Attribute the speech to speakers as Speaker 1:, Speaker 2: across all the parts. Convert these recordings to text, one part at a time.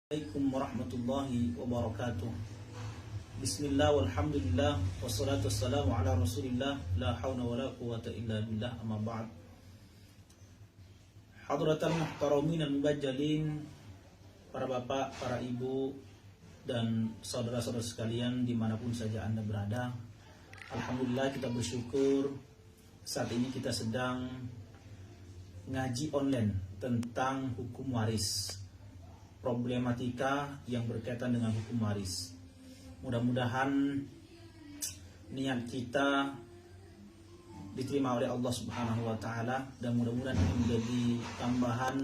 Speaker 1: Assalamualaikum warahmatullahi wabarakatuh. Bismillah walhamdulillah wassalatu wassalamu ala rasulillah la hawla wa la quwata illa billah amma ba'd. Hadratal muhtaramin al-mubajjalin, para bapak, para ibu, dan saudara-saudara sekalian dimanapun saja Anda berada. Alhamdulillah, kita bersyukur saat ini kita sedang ngaji online tentang hukum waris, problematika yang berkaitan dengan hukum waris. Mudah-mudahan niat kita diterima oleh Allah Subhanahu wa taala, dan mudah-mudahan ini menjadi tambahan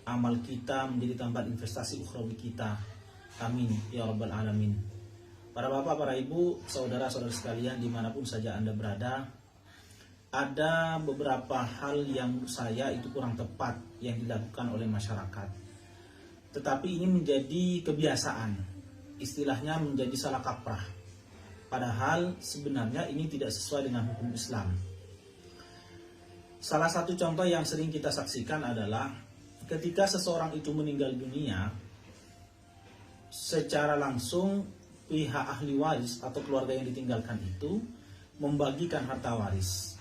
Speaker 1: amal kita, menjadi tambahan investasi ukhrawi kita. Amin ya rabbal alamin. Para bapak, para ibu, saudara-saudara sekalian dimanapun saja Anda berada, ada beberapa hal yang saya itu kurang tepat yang dilakukan oleh masyarakat. Tetapi ini menjadi kebiasaan, istilahnya menjadi salah kaprah. Padahal sebenarnya ini tidak sesuai dengan hukum Islam. Salah satu contoh yang sering kita saksikan adalah ketika seseorang itu meninggal dunia, secara langsung pihak ahli waris atau keluarga yang ditinggalkan itu membagikan harta waris.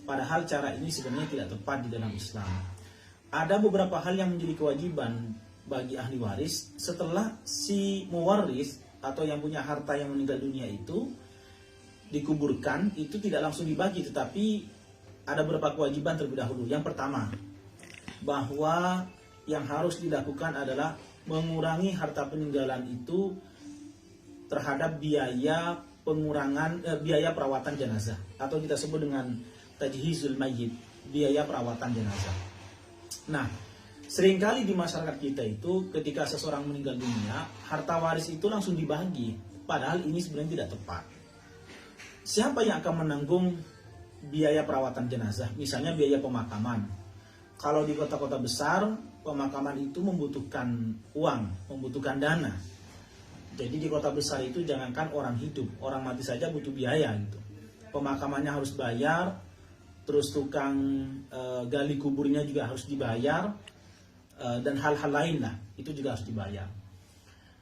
Speaker 1: Padahal cara ini sebenarnya tidak tepat di dalam Islam. Ada beberapa hal yang menjadi kewajiban bagi ahli waris setelah si mewaris atau yang punya harta yang meninggal dunia itu dikuburkan, itu tidak langsung dibagi, tetapi ada beberapa kewajiban terlebih dahulu. Yang pertama, bahwa yang harus dilakukan adalah mengurangi harta peninggalan itu terhadap biaya biaya perawatan jenazah, atau kita sebut dengan tajhizul mayyit, biaya perawatan jenazah. Nah, seringkali di masyarakat kita itu ketika seseorang meninggal dunia, harta waris itu langsung dibagi. Padahal ini sebenarnya tidak tepat. Siapa yang akan menanggung biaya perawatan jenazah? Misalnya biaya pemakaman. Kalau di kota-kota besar, pemakaman itu membutuhkan uang, membutuhkan dana. Jadi di kota besar itu jangankan orang hidup, orang mati saja butuh biaya gitu. Pemakamannya harus bayar, terus tukang gali kuburnya juga harus dibayar, dan hal-hal lain lah, itu juga harus dibayar.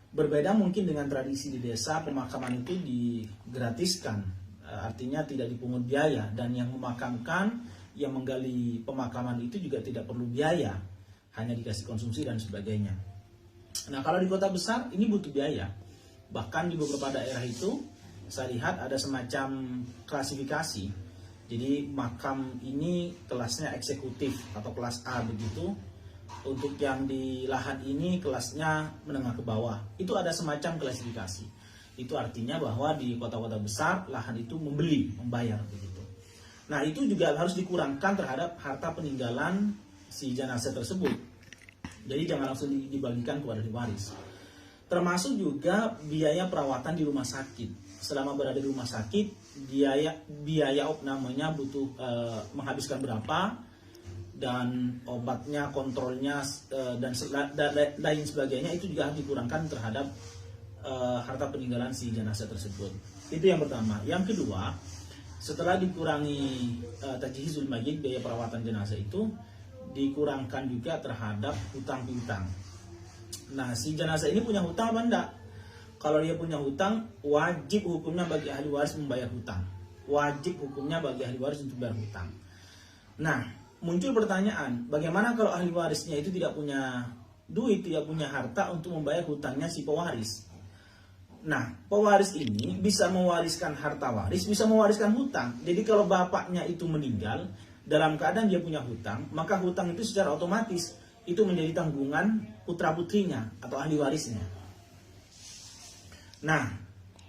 Speaker 1: Berbeda mungkin dengan tradisi di desa, pemakaman itu digratiskan, artinya tidak dipungut biaya, dan yang memakamkan, yang menggali pemakaman itu juga tidak perlu biaya, hanya dikasih konsumsi dan sebagainya. Nah, kalau di kota besar ini butuh biaya. Bahkan di beberapa daerah itu saya lihat ada semacam klasifikasi. Jadi makam ini kelasnya eksekutif atau kelas A begitu. Untuk yang di lahan ini kelasnya menengah ke bawah. Itu ada semacam klasifikasi. Itu artinya bahwa di kota-kota besar lahan itu membayar begitu. Nah, itu juga harus dikurangkan terhadap harta peninggalan si jenazah tersebut. Jadi jangan langsung dibagikan kepada ahli waris. Termasuk juga biaya perawatan di rumah sakit. Selama berada di rumah sakit, biaya namanya butuh menghabiskan berapa, dan obatnya, kontrolnya, dan lain sebagainya, itu juga harus dikurangkan terhadap harta peninggalan si jenazah tersebut. Itu yang pertama. Yang kedua, setelah dikurangi tajhizul mayyit, biaya perawatan jenazah itu dikurangkan juga terhadap hutang piutang. Nah, si jenazah ini punya hutang apa enggak? Kalau dia punya hutang, wajib hukumnya bagi ahli waris membayar hutang. Wajib hukumnya bagi ahli waris untuk bayar hutang. Nah, muncul pertanyaan, bagaimana kalau ahli warisnya itu tidak punya duit, tidak punya harta untuk membayar hutangnya si pewaris? Nah, pewaris ini bisa mewariskan harta waris, bisa mewariskan hutang. Jadi kalau bapaknya itu meninggal dalam keadaan dia punya hutang, maka hutang itu secara otomatis itu menjadi tanggungan putra-putrinya atau ahli warisnya. Nah,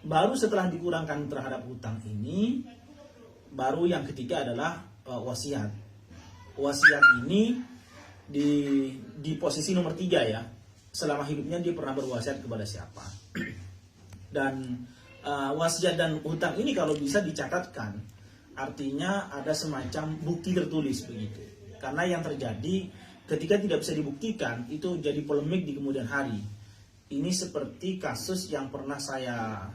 Speaker 1: baru setelah dikurangkan terhadap hutang ini, baru yang ketiga adalah wasiat. Wasiat ini di posisi nomor 3 ya. Selama hidupnya dia pernah berwasiat kepada siapa. Dan wasiat dan hutang ini kalau bisa dicatatkan, artinya ada semacam bukti tertulis begitu. Karena yang terjadi ketika tidak bisa dibuktikan, itu jadi polemik di kemudian hari. Ini seperti kasus yang pernah saya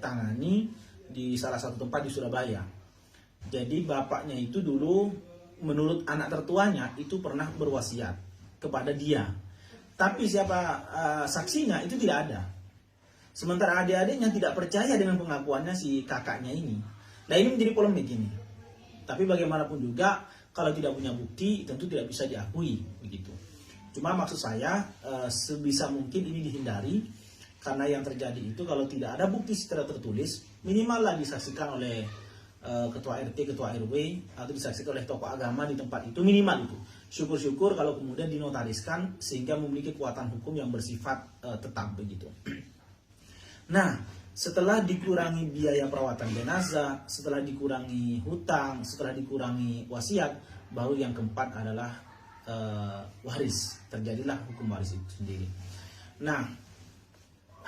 Speaker 1: tangani di salah satu tempat di Surabaya. Jadi bapaknya itu dulu menurut anak tertuanya itu pernah berwasiat kepada dia. tapi siapa saksinya itu tidak ada. Sementara adik-adiknya tidak percaya dengan pengakuannya si kakaknya ini. Nah, ini menjadi polemik ini. Tapi bagaimanapun juga kalau tidak punya bukti tentu tidak bisa diakui begitu. Cuma maksud saya sebisa mungkin ini dihindari, karena yang terjadi itu kalau tidak ada bukti secara tertulis, minimal lah disaksikan oleh ketua RT, ketua RW, atau disaksikan oleh tokoh agama di tempat itu, minimal itu. Syukur-syukur kalau kemudian dinotariskan sehingga memiliki kekuatan hukum yang bersifat tetap begitu. Nah, setelah dikurangi biaya perawatan jenazah, setelah dikurangi hutang, setelah dikurangi wasiat, baru yang keempat adalah waris. Terjadilah hukum waris itu sendiri. Nah,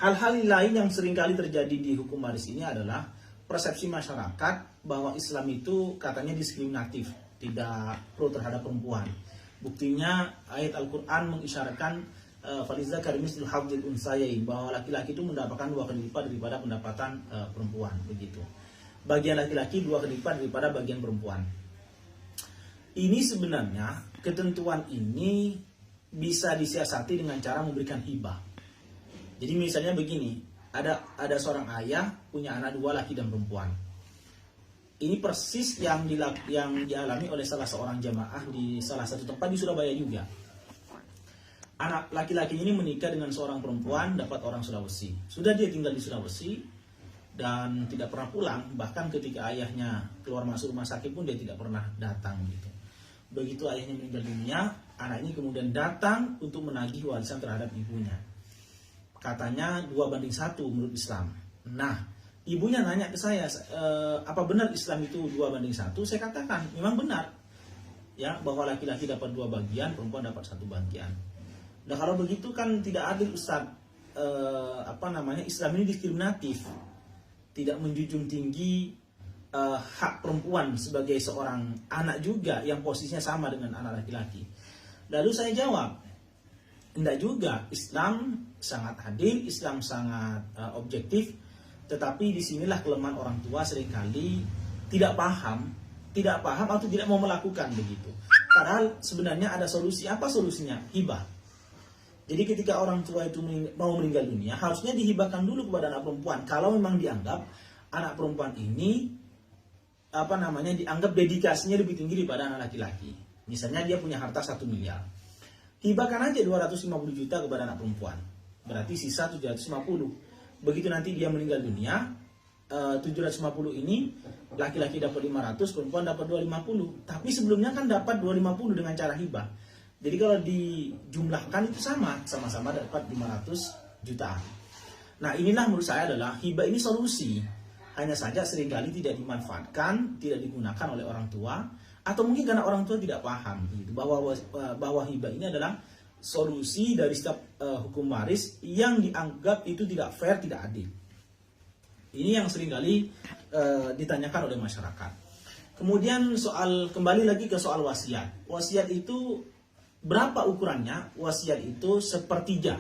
Speaker 1: hal-hal lain yang seringkali terjadi di hukum waris ini adalah persepsi masyarakat bahwa Islam itu katanya diskriminatif, tidak pro terhadap perempuan. Buktinya ayat Al-Quran mengisyaratkan falizakari mislu hadzil unsayain, bahwa laki-laki itu mendapatkan 2 kali lipat daripada pendapatan perempuan begitu. Bagian laki-laki 2 kali lipat daripada bagian perempuan. Ini sebenarnya ketentuan ini bisa disiasati dengan cara memberikan hibah. Jadi misalnya begini, ada seorang ayah punya anak 2 laki dan perempuan. Ini persis yang dialami oleh salah seorang jamaah di salah satu tempat di Surabaya juga. Anak laki-laki ini menikah dengan seorang perempuan, dapat orang Sulawesi. Sudah dia tinggal di Sulawesi dan tidak pernah pulang. Bahkan ketika ayahnya keluar masuk rumah sakit pun dia tidak pernah datang gitu. Begitu ayahnya meninggal dunia, anak ini kemudian datang untuk menagih warisan terhadap ibunya. Katanya 2:1 menurut Islam. Nah, ibunya nanya ke saya, apa benar Islam itu 2:1? Saya katakan memang benar, ya, bahwa laki-laki dapat 2 bagian, perempuan dapat 1 bagian. Nah, kalau begitu kan tidak adil, Ustaz. Islam ini diskriminatif, tidak menjunjung tinggi hak perempuan sebagai seorang anak juga yang posisinya sama dengan anak laki-laki. Lalu saya jawab, tidak juga. Islam sangat adil, Islam sangat objektif, tetapi disinilah kelemahan orang tua seringkali tidak paham atau tidak mau melakukan begitu. Padahal sebenarnya ada solusi. Apa solusinya? Hibah. Jadi ketika orang tua itu mau meninggal dunia, harusnya dihibahkan dulu kepada anak perempuan. Kalau memang dianggap anak perempuan ini dianggap dedikasinya lebih tinggi daripada anak laki-laki. Misalnya dia punya harta 1 miliar. Hibahkan aja 250 juta kepada anak perempuan. Berarti sisa 750. Begitu nanti dia meninggal dunia, 750 ini laki-laki dapat 500, perempuan dapat 250. Tapi sebelumnya kan dapat 250 dengan cara hibah. Jadi kalau dijumlahkan itu sama-sama dapat 500 jutaan. Nah, inilah menurut saya adalah hibah ini solusi. Hanya saja seringkali tidak dimanfaatkan, tidak digunakan oleh orang tua, atau mungkin karena orang tua tidak paham gitu, bahwa hibah ini adalah solusi dari setiap hukum waris yang dianggap itu tidak fair, tidak adil. Ini yang seringkali ditanyakan oleh masyarakat. Kemudian kembali lagi ke soal wasiat. Wasiat itu berapa ukurannya? Wasiat itu 1/3.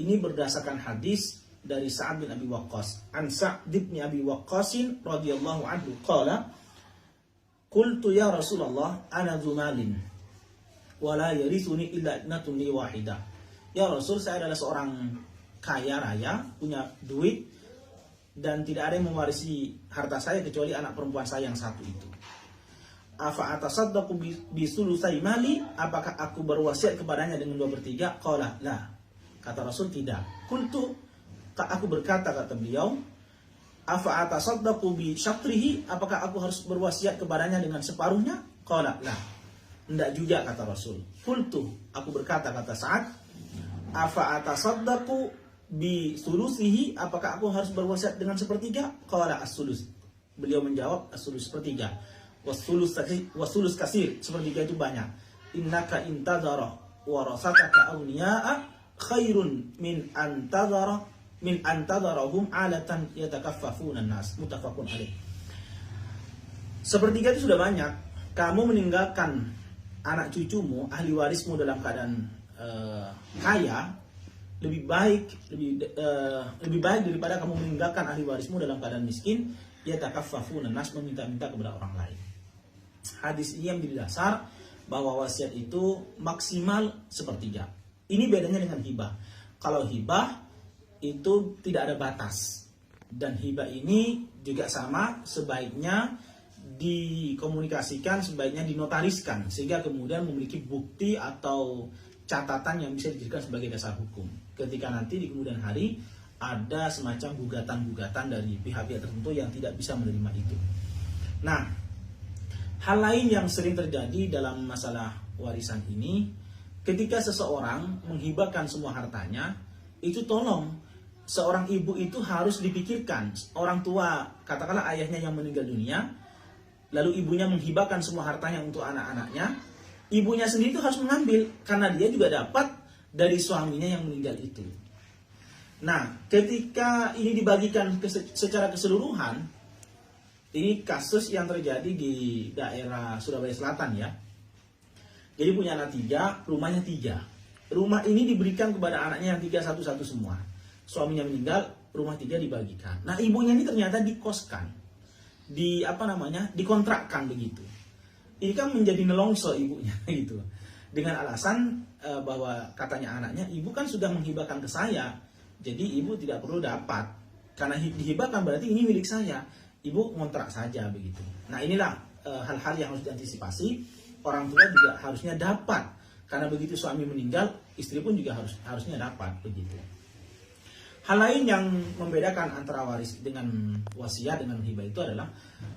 Speaker 1: Ini berdasarkan hadis dari Sa'ad bin Abi Waqqas. An Sa'd bin Abi Waqqasin radhiyallahu anhu qala, qultu ya Rasulullah ana dzu malin wa la yarithuni illa ibnatun li wahidah. Ya Rasul, saya adalah seorang kaya raya, punya duit dan tidak ada yang mewarisi harta saya kecuali anak perempuan saya yang satu itu. Afa atasaddaqu bi sulusai mali, apakah aku berwasiat kepadanya dengan 2/3? Qala la. Kata Rasul, tidak. Qultu, aku berkata, kata beliau, afa atasaddaqu bi syatrihi, apakah aku harus berwasiat kepadanya dengan separuhnya? Qala la. Tidak juga, kata Rasul. Qultu, aku berkata, kata Sa'ad, afa atasaddaqu bi sulusihi, apakah aku harus berwasiat dengan 1/3? Qala as-sulus. Beliau menjawab, as-sulus 1/3. Wasulus kasir, 1/3 itu banyak. Innaka intadara warasataka awniya'a khairun min antadarahum alatan yatakaffafuna nas. Muttafaqun alaih. 1/3 itu sudah banyak. Kamu meninggalkan anak cucumu, ahli warismu dalam keadaan kaya, lebih baik daripada kamu meninggalkan ahli warismu dalam keadaan miskin, yatakaffafuna nas, meminta-minta kepada orang lain. Hadis ini yang menjadi dasar bahwa wasiat itu maksimal 1/3. Ini bedanya dengan hibah. Kalau hibah itu tidak ada batas. Dan hibah ini juga sama, sebaiknya dikomunikasikan, sebaiknya dinotariskan, sehingga kemudian memiliki bukti atau catatan yang bisa dijadikan sebagai dasar hukum. Ketika nanti di kemudian hari ada semacam gugatan-gugatan dari pihak-pihak tertentu yang tidak bisa menerima itu. Nah, hal lain yang sering terjadi dalam masalah warisan ini, ketika seseorang menghibahkan semua hartanya, itu tolong seorang ibu itu harus dipikirkan. Orang tua, katakanlah ayahnya yang meninggal dunia, lalu ibunya menghibahkan semua hartanya untuk anak-anaknya, ibunya sendiri itu harus mengambil, karena dia juga dapat dari suaminya yang meninggal itu. Nah, ketika ini dibagikan secara keseluruhan, ini kasus yang terjadi di daerah Surabaya Selatan ya. Jadi punya anak 3, rumahnya 3. Rumah ini diberikan kepada anaknya yang 3 satu-satu semua. Suaminya meninggal, rumah 3 dibagikan. Nah, ibunya ini ternyata dikoskan. Dikontrakkan begitu. Ini kan menjadi nelongso ibunya gitu. Dengan alasan bahwa katanya anaknya, ibu kan sudah menghibahkan ke saya, jadi ibu tidak perlu dapat. Karena dihibahkan berarti ini milik saya. Ibu ngontrak saja begitu. Nah, inilah hal-hal yang harus diantisipasi. Orang tua juga harusnya dapat, karena begitu suami meninggal, istri pun juga harusnya dapat begitu. Hal lain yang membedakan antara waris dengan wasiat dengan hibah itu adalah,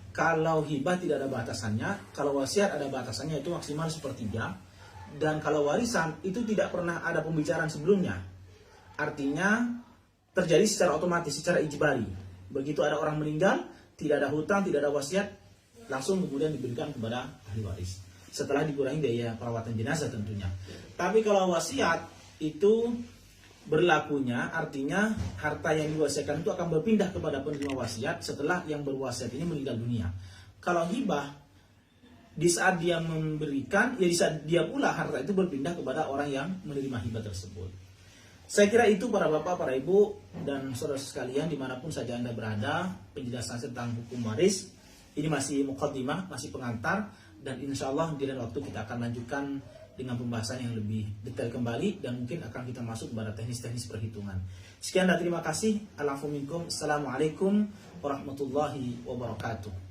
Speaker 1: kalau hibah tidak ada batasannya, kalau wasiat ada batasannya, itu maksimal 1/3, dan kalau warisan itu tidak pernah ada pembicaraan sebelumnya. Artinya terjadi secara otomatis, secara ijbari. Begitu ada orang meninggal, tidak ada hutang, tidak ada wasiat, langsung kemudian diberikan kepada ahli waris. Setelah dikurangi biaya perawatan jenazah tentunya. Tapi kalau wasiat itu berlakunya, artinya harta yang diwasiatkan itu akan berpindah kepada penerima wasiat setelah yang berwasiat ini meninggal dunia. Kalau hibah, di saat dia memberikan, ya di saat dia pula harta itu berpindah kepada orang yang menerima hibah tersebut. Saya kira itu para bapak, para ibu, dan saudara sekalian dimanapun saja Anda berada, penjelasan tentang hukum waris ini masih muqaddimah, masih pengantar, dan insya Allah di lain waktu kita akan lanjutkan dengan pembahasan yang lebih detail kembali, dan mungkin akan kita masuk pada teknis-teknis perhitungan. Sekian dan terima kasih. Assalamualaikum warahmatullahi wabarakatuh.